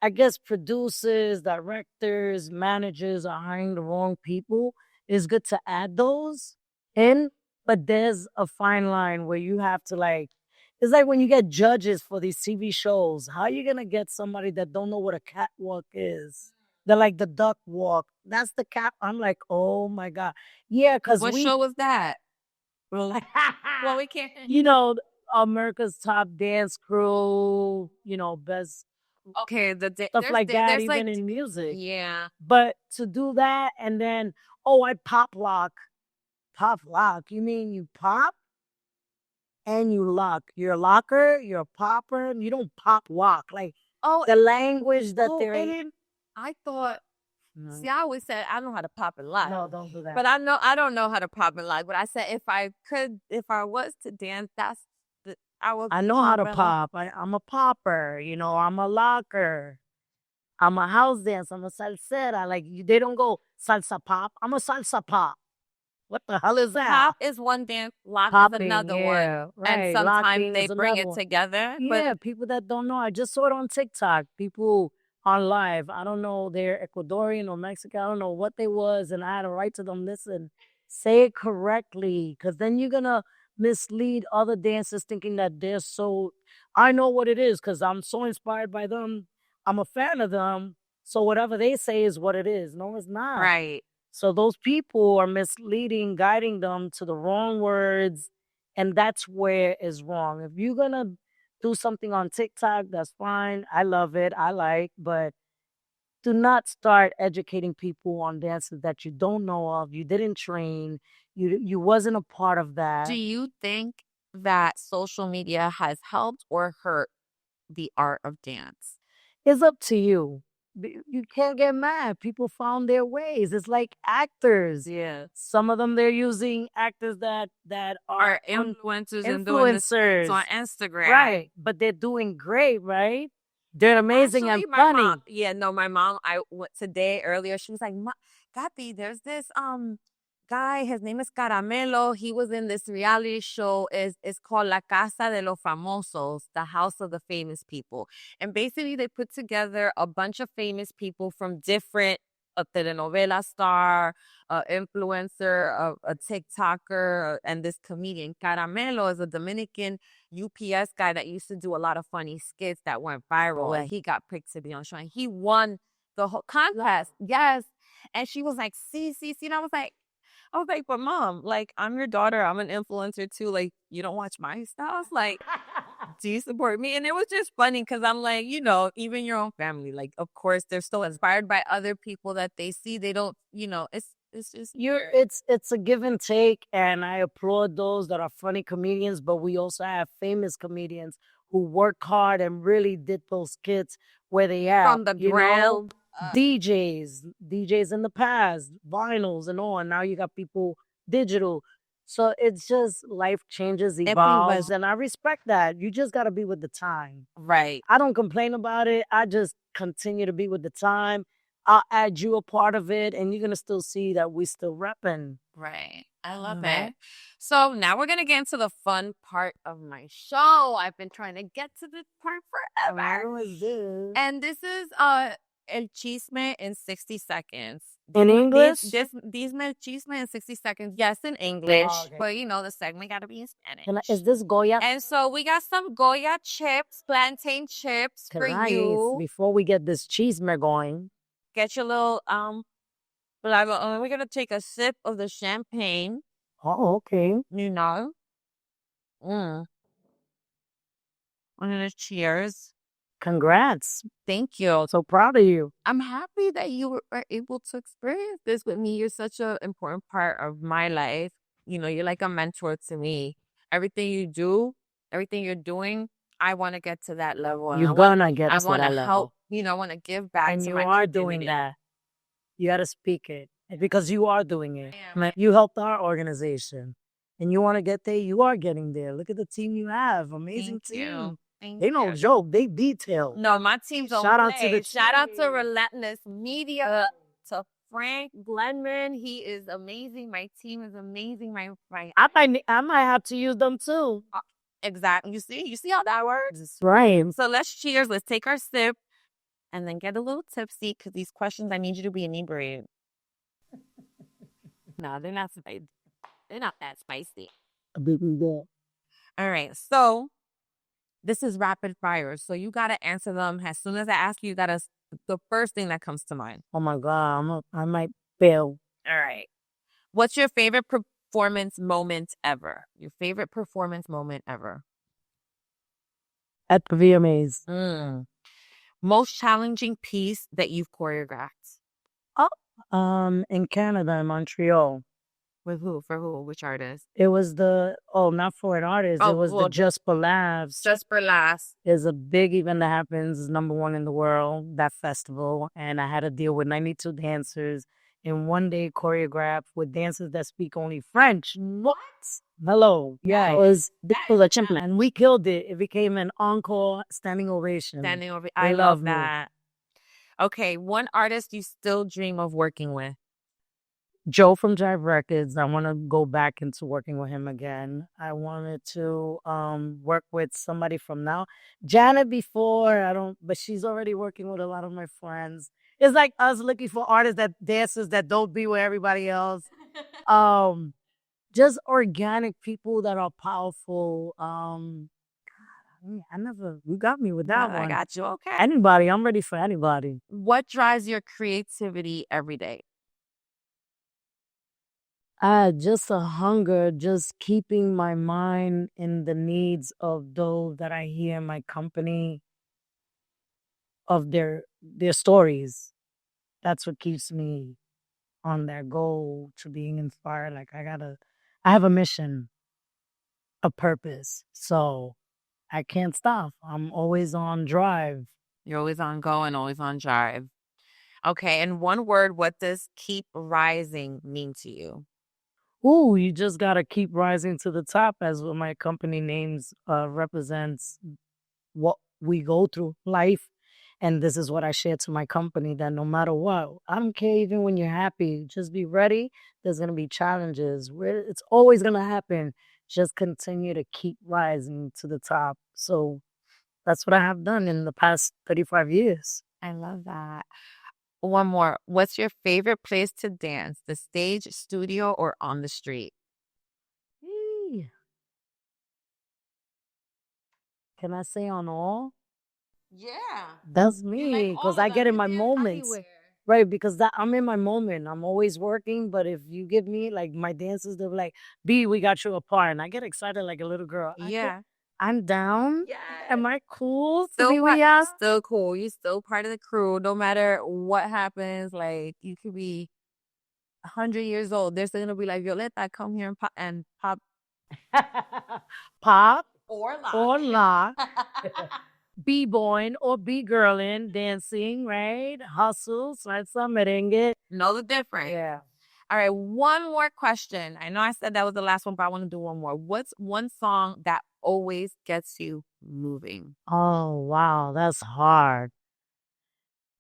I guess producers, directors, managers are hiring the wrong people. It's good to add those in, but there's a fine line where you have to it's like when you get judges for these TV shows, how are you going to get somebody that don't know what a catwalk is? They're like the duck walk. That's the cat. I'm like, oh my God. Yeah, because What show was that? Well, we can't. America's Top Dance Crew, best Okay, stuff like that, even in music. Yeah. But to do that and then, I pop lock. Pop lock. You mean you pop and you lock. You're a locker, you're a popper, you don't pop walk. Like the language that they're in. I thought No. See, I always said I know how to pop and lock. No, don't do that. But I don't know how to pop and lock. But I said if I was to dance, I know how to pop. I'm a popper, I'm a locker. I'm a house dancer. I'm a salsera. They don't go salsa pop. I'm a salsa pop. What the hell is that? Pop is one dance, lock Popping, is another yeah, one. right. And sometimes Locking they is bring another it one. together. Yeah, people that don't know. I just saw it on TikTok. People on live. I don't know, they're Ecuadorian or Mexican. I don't know what they was, and I had to write to them, listen, say it correctly, because then you're gonna mislead other dancers thinking that they're so. I know what it is because I'm so inspired by them. I'm a fan of them. So whatever they say is what it is. No, it's not. Right. So those people are misleading, guiding them to the wrong words, and that's where it's wrong. If you're gonna do something on TikTok, that's fine. I love it. I like, but do not start educating people on dances that you don't know of. You didn't train. You wasn't a part of that. Do you think that social media has helped or hurt the art of dance? It's up to you. You can't get mad. People found their ways. It's like actors. Yeah. Some of them they're using actors that Are influencers and doing this on Instagram. right? But they're doing great, right? They're amazing Actually, and my funny. mom, my mom, I went today earlier, she was like, Kathy, there's this guy, his name is Caramelo. He was in this reality show. It's called La Casa de los Famosos, the house of the famous people. And basically they put together a bunch of famous people from different a telenovela star, influencer, a TikToker, and this comedian. Caramelo is a Dominican UPS guy that used to do a lot of funny skits that went viral. And he got picked to be on show. And he won the whole contest. Yes. And she was like, see. And I was like, but mom, like, I'm your daughter. I'm an influencer too. Like, you don't watch my stuff? Like, do you support me? And it was just funny because I'm like, even your own family, like, of course, they're still inspired by other people that they see. They don't, it's just it's a give and take, and I applaud those that are funny comedians, but we also have famous comedians who work hard and really did those skits where they are. from the ground. DJs in the past, vinyls and all, and now you got people digital. So it's just life changes, evolves, and I respect that. You just got to be with the time. Right. I don't complain about it. I just continue to be with the time. I'll add you a part of it, and you're going to still see that we still repping. Right. I love it. So now we're going to get into the fun part of my show. I've been trying to get to this part forever. What is this? And this is El Chisme in 60 seconds. In English? These El Chisme in 60 seconds. Yes, in English. Oh, okay. But, the segment got to be in Spanish. Is this Goya? And so we got some Goya chips, plantain chips for you. Before we get this chisme going. Get your little, we're going to take a sip of the champagne. Oh, okay. I'm going to cheers. Congrats. Thank you. So proud of you. I'm happy that you were able to experience this with me. You're such an important part of my life. You're like a mentor to me. Everything you do, everything you're doing, I want to get to that level. You're gonna get to that level. I want to help. I want to give back and to you my are community. doing that. You got to speak it because you are doing it. You helped our organization, and you want to get there. You are getting there. Look at the team you have. Amazing team. They don't joke. They detail. No, my team's on Shout out to Shout out to Relentless Media, to Frank Blenman. He is amazing. My team is amazing. My I might have to use them too. Exactly. You see how that works? Right. So let's cheers. Let's take our sip and then get a little tipsy because these questions, I need you to be inebriated. No, they're not spicy. They're not that spicy. All right. So this is rapid fire. So you got to answer them as soon as I ask you. That is the first thing that comes to mind. Oh my God. I might fail. All right. What's your favorite performance moment ever? Your favorite performance moment ever? At the VMAs. Most challenging piece that you've choreographed? In Canada, in Montreal. With who? For who? Which artist? It was not for an artist. It was the Just for Laughs. Just for Laughs. It's a big event that happens. It's #1 in the world, that festival. And I had to deal with 92 dancers in one day choreographed with dancers that speak only French. What? Hello. Yeah. It was and we killed it. It became an encore standing ovation. I love that. Okay. One artist you still dream of working with? Joe from Jive Records. I want to go back into working with him again. I wanted to work with somebody from now. Janet before, I don't, but she's already working with a lot of my friends. It's like us looking for artists that dancers that don't be with everybody else. Um, just organic people that are powerful. I never, you got me with that I one. got you. Okay. Anybody, I'm ready for anybody. What drives your creativity every day? Just a hunger, just keeping my mind in the needs of those that I hear in my company of their stories. That's what keeps me on that goal to being inspired. Like I have a mission, a purpose. So I can't stop. I'm always on drive. You're always on go and always on drive. Okay. In one word, what does keep rising mean to you? Ooh, you just gotta keep rising to the top, as what my company names represents what we go through life. And this is what I share to my company, that no matter what, I don't care, even when you're happy, just be ready. There's gonna be challenges where it's always gonna happen. Just continue to keep rising to the top. So that's what I have done in the past 35 years. I love that. One more. What's your favorite place to dance? The stage, studio, or on the street? Eee. Can I say on all? Yeah. That's me, because I get in my moments. Right, because I'm in my moment. I'm always working, but if you give me like my dancers, they're like, B, we got you a part. And I get excited like a little girl. Yeah. I'm down. Yes. Am I cool to Still, be with y'all? still cool. You're still part of the crew. No matter what happens, like you could be 100 years old. They're still gonna be like, Violeta, come here and pop Pop or lock. or lock, B-boying or B-girling, dancing, right? Hustle, salsa, merengue. Know the difference. Yeah. All right, one more question. I know I said that was the last one, but I want to do one more. What's one song that always gets you moving? Oh, wow, that's hard.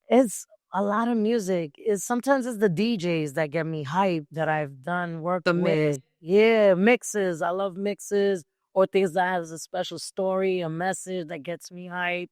It's a lot of music. Sometimes it's the DJs that get me hyped that I've done work The mix. with. Yeah, mixes. I love mixes or things that has a special story, a message that gets me hyped.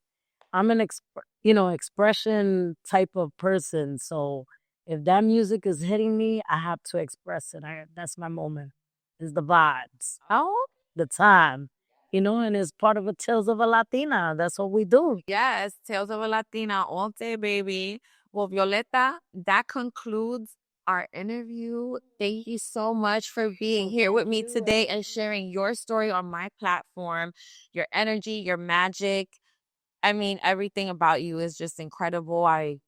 I'm an expression type of person. So if that music is hitting me, I have to express it. That's my moment. Is the vibes. Oh, The time. And it's part of a Tales of a Latina. That's what we do. yes. Tales of a Latina all day, baby. Well, Violeta, that concludes our interview. Thank you so much for being here with me today and sharing your story on my platform, your energy, your magic. I mean, everything about you is just incredible. I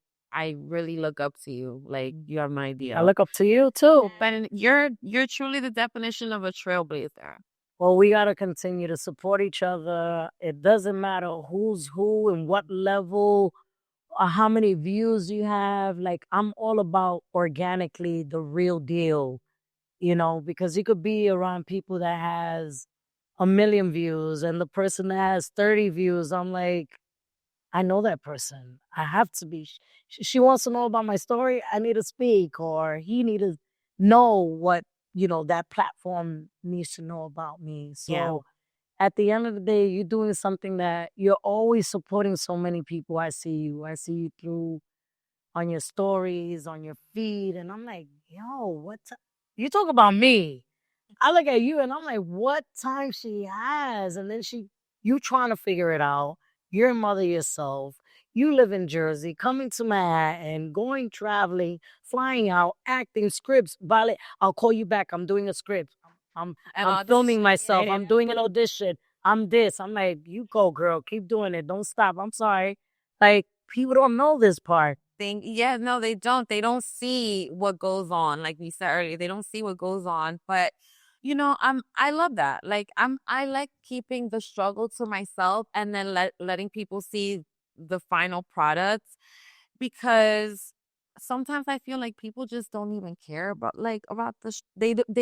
really look up to you. Like you have no idea. I look up to you too. But you're truly the definition of a trailblazer. Well, we got to continue to support each other. It doesn't matter who's who and what level or how many views you have. Like, I'm all about organically the real deal, because you could be around people that has 1 million views and the person that has 30 views. I'm like, I know that person. I have to be. She wants to know about my story. I need to speak, or he need to know what that platform needs to know about me. So at the end of the day, you're doing something that you're always supporting so many people. I see you. I see you through on your stories, on your feed, and I'm like, yo, you talk about me? I look at you and I'm like, what time she has? And then you trying to figure it out. You're a mother yourself. You live in Jersey, coming to Manhattan, going traveling, flying out, acting scripts. Violet, I'll call you back. I'm doing a script. I'm filming myself. I'm doing an audition. I'm this. I'm like, you go, girl. Keep doing it. Don't stop. I'm sorry. Like, people don't know this part. Yeah, no, they don't. They don't see what goes on. Like we said earlier, they don't see what goes on. But I love that. Like I like keeping the struggle to myself and then letting people see the final product because sometimes I feel like people just don't even care about they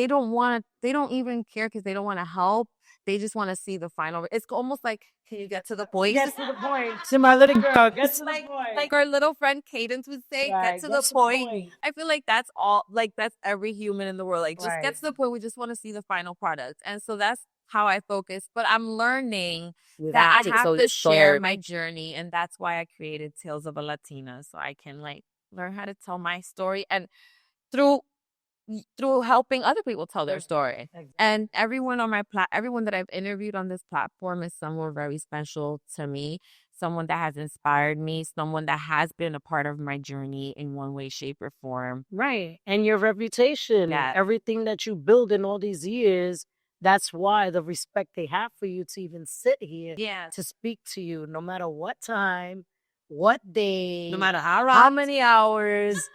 don't even care because they don't want to help. They just want to see the final. It's almost like, can you get to the point? Get to the point. To my little girl, get It's to the point. like our little friend Cadence would say, Right, get to the point. I feel like that's all, like that's every human in the world. Like, just get to the point. We just want to see the final product. And so that's how I focus. But I'm learning that I have to share my journey. And that's why I created Tales of a Latina. So I can like learn how to tell my story, and through helping other people tell their story. And everyone on everyone that I've interviewed on this platform is someone very special to me, someone that has inspired me, someone that has been a part of my journey in one way, shape, or form. Right. And your reputation, everything that you build in all these years, that's why the respect they have for you to even sit here to speak to you, no matter what time, what day, No matter how many hours.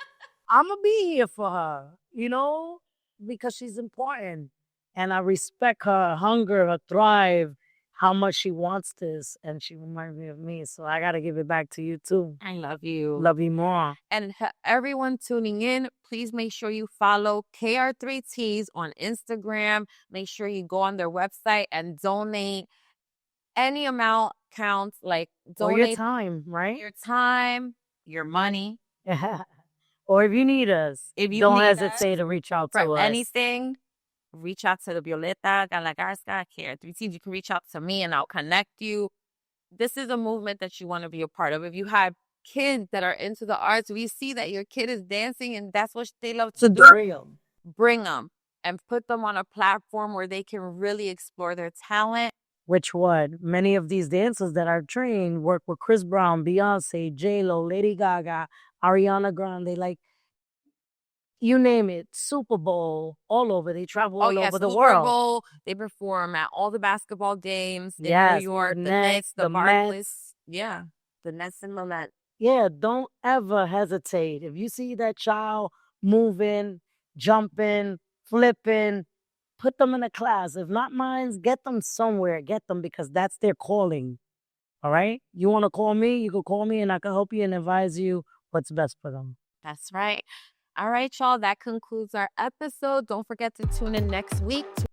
I'm going to be here for her, you know, because she's important. And I respect her hunger, her thrive, how much she wants this. And she reminds me of me. So I got to give it back to you, too. I love you. Love you more. And everyone tuning in, please make sure you follow KR3Ts on Instagram. Make sure you go on their website and donate. Any amount counts. Like, donate or your time, right? Your time, your money. Or if you need us, don't hesitate to reach out to us. Anything, reach out to the Violeta Galagarza KR3Ts. You can reach out to me and I'll connect you. This is a movement that you want to be a part of. If you have kids that are into the arts, we see that your kid is dancing and that's what they love to do. Bring them and put them on a platform where they can really explore their talent. Which one? Many of these dancers that are trained work with Chris Brown, Beyonce, J-Lo, Lady Gaga, Ariana Grande, like, you name it, Super Bowl, all over. They travel all over the world. Super Bowl, they perform at all the basketball games in New York, the Knicks, the Barclays. Yeah, the Nets and the Mets. Yeah, don't ever hesitate. If you see that child moving, jumping, flipping, put them in a class. If not mine, get them somewhere. Get them because that's their calling. All right? You want to call me? You can call me and I can help you and advise you what's best for them. That's right. All right, y'all. That concludes our episode. Don't forget to tune in next week to